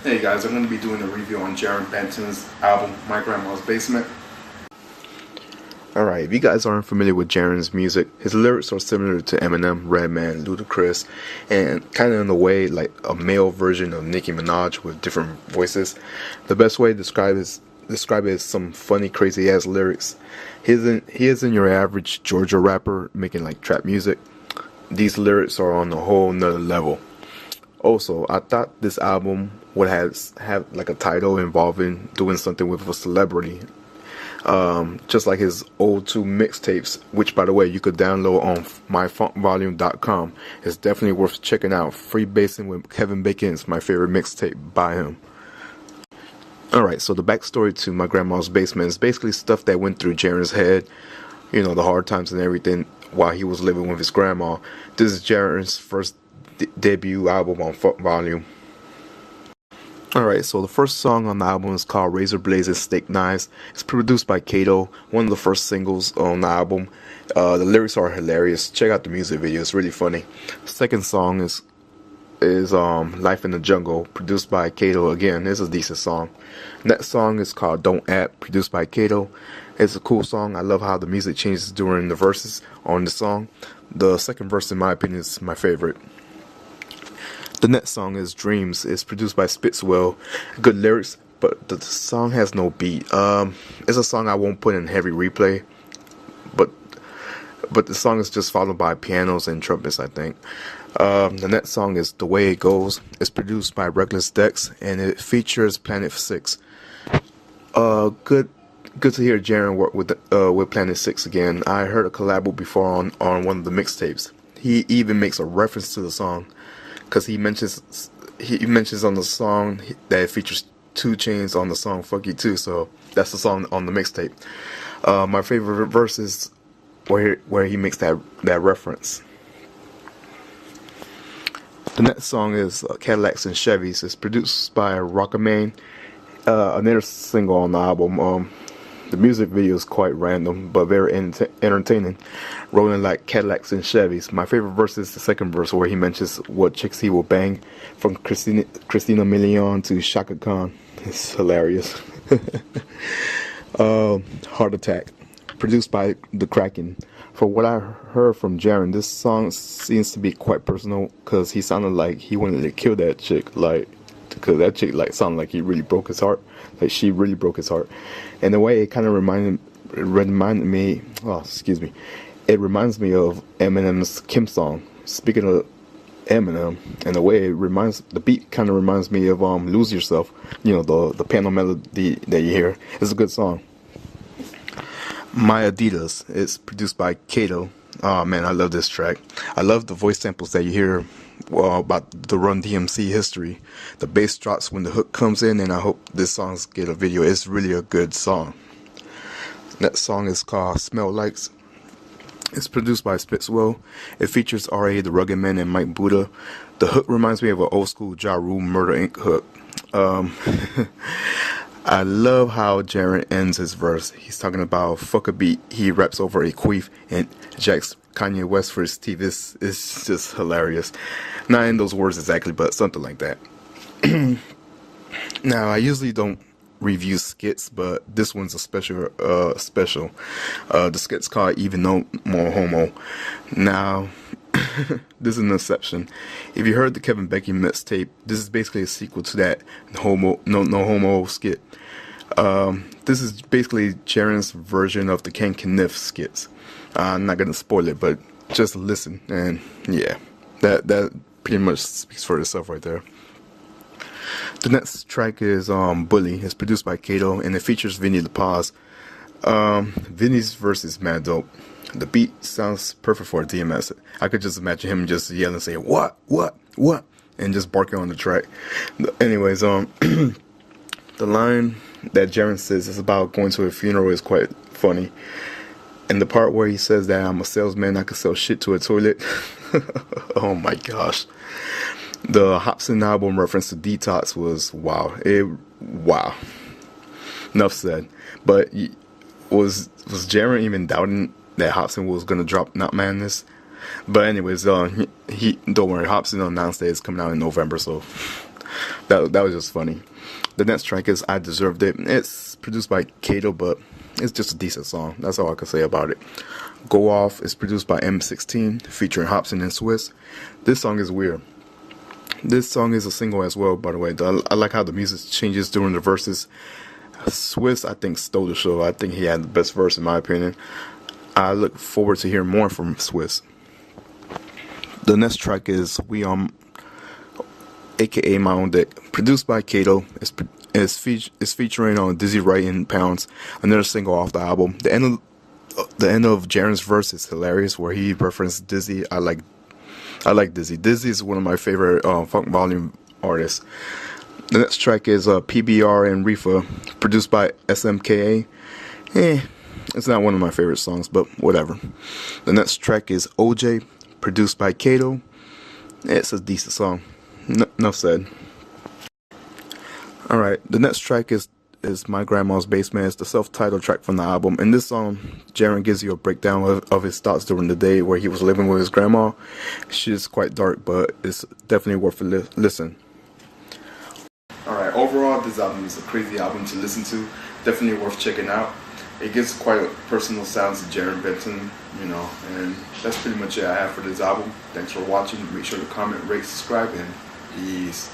Hey guys, I'm going to be doing a review on Jarren Benton's album, My Grandma's Basement. Alright, if you guys aren't familiar with Jarren's music, his lyrics are similar to Eminem, Redman, Ludacris, and kind of in a way like a male version of Nicki Minaj with different voices. The best way to describe it is some funny, crazy ass lyrics. He isn't your average Georgia rapper making like trap music. These lyrics are on a whole nother level. Also, I thought this album would have like a title involving doing something with a celebrity, just like his old two mixtapes, which by the way you could download on myfunkvolume.com. It's definitely worth checking out. Free Basing with Kevin Bacon is my favorite mixtape by him. Alright, so the backstory to My Grandma's Basement is basically stuff that went through Jarren's head, you know, the hard times and everything while he was living with his grandma. This is Jarren's first debut album on Funk Volume. Alright, so the first song on the album is called Razor Blades and Steak Knives. It's produced by Kato, one of the first singles on the album. The lyrics are hilarious. Check out the music video, it's really funny. The second song is Life in the Jungle, produced by Kato. Again, it's a decent song. Next song is called Don't Act, produced by Kato. It's a cool song. I love how the music changes during the verses on the song. The second verse, in my opinion, is my favorite. The next song is Dreams. It's produced by Spitzwell. Good lyrics, but the song has no beat. It's a song I won't put in heavy replay, but the song is just followed by pianos and trumpets, I think. The next song is The Way It Goes. It's produced by Reckless Dex, and it features Planet 6. Good to hear Jarren work with Planet 6 again. I heard a collab before on one of the mixtapes. He even makes a reference to the song, because he mentions on the song that it features 2 Chainz on the song Fuck You Too, so that's the song on the mixtape. My favorite verse is where he makes that reference. The next song is Cadillacs and Chevys. It's produced by Rockamane, another single on the album. The music video is quite random, but very entertaining. Rolling like Cadillacs and Chevys. My favorite verse is the second verse, where he mentions what chicks he will bang, from Christina Milian to Shaka Khan. It's hilarious. Heart Attack, produced by The Kraken. For what I heard from Jarren, this song seems to be quite personal, because he sounded like he wanted to kill that chick, because that chick sounded like he really broke his heart, like she really broke his heart. And the way it kind of reminded me, it reminds me of Eminem's Kim song. Speaking of Eminem, and the way the beat kind of reminds me of Lose Yourself. You know, the piano melody that you hear. It's a good song. My Adidas. It's produced by Kato. Oh man, I love this track. I love the voice samples that you hear about the Run DMC history. The bass drops when the hook comes in, and I hope this song get a video. It's really a good song. That song is called Smell Likes. It's produced by Spitzwell. It features R.A. the Rugged Man and Mike Buddha. The hook reminds me of an old school Ja Rule Murder Inc. hook. I love how Jarren ends his verse. He's talking about fuck a beat. He raps over a queef and jacks Kanye West for his teeth. It's just hilarious. Not in those words exactly, but something like that. Now, I usually don't review skits, but this one's a special. The skit's called Even No More Homo. Now, this is an exception. If you heard the Kevin Bacon mixtape, this is basically a sequel to that No Homo skit. This is basically Jarren's version of the Ken Kniff skits. I'm not gonna spoil it, but just listen, and yeah, that pretty much speaks for itself right there. The next track is Bully. It's produced by Kato, and it features Vinny La Paz. Vinny's verse is mad dope. The beat sounds perfect for a DMS. I could just imagine him just yelling, saying what, and just barking on the track. Anyways, the line that Jarren says is about going to a funeral is quite funny. And the part where he says that I'm a salesman, I can sell shit to a toilet. Oh my gosh. The Hobson album reference to Detox was wow. Wow. Enough said. But was Jarren even doubting that Hobson was gonna drop Not Madness? But anyways, he don't worry, Hobson announced that it's coming out in November, so That was just funny. The next track is I Deserved It. It's produced by Kato, but it's just a decent song. That's all I can say about it. Go Off is produced by M16, featuring Hobson and Swiss. This song is weird. This song is a single as well, by the way. I like how the music changes during the verses. Swiss, I think, stole the show. I think he had the best verse, in my opinion. I look forward to hearing more from Swiss. The next track is We aka My Own Dick, produced by Kato. It's featuring on Dizzy Wright and Pounds, another single off the album. The end of Jarren's verse is hilarious, where he referenced Dizzy. I like Dizzy. Dizzy is one of my favorite funk volume artists. The next track is PBR and Reefa, produced by SMKA. It's not one of my favorite songs, but whatever. The next track is OJ, produced by Kato. It's a decent song. Enough said. Alright, the next track is My Grandma's Basement. It's the self-titled track from the album. In this song, Jarren gives you a breakdown of his thoughts during the day where he was living with his grandma. She's quite dark, but it's definitely worth a listen. Alright, overall, this album is a crazy album to listen to. Definitely worth checking out. It gives quite a personal sound to Jarren Benton, and that's pretty much it I have for this album. Thanks for watching. Make sure to comment, rate, subscribe, and peace.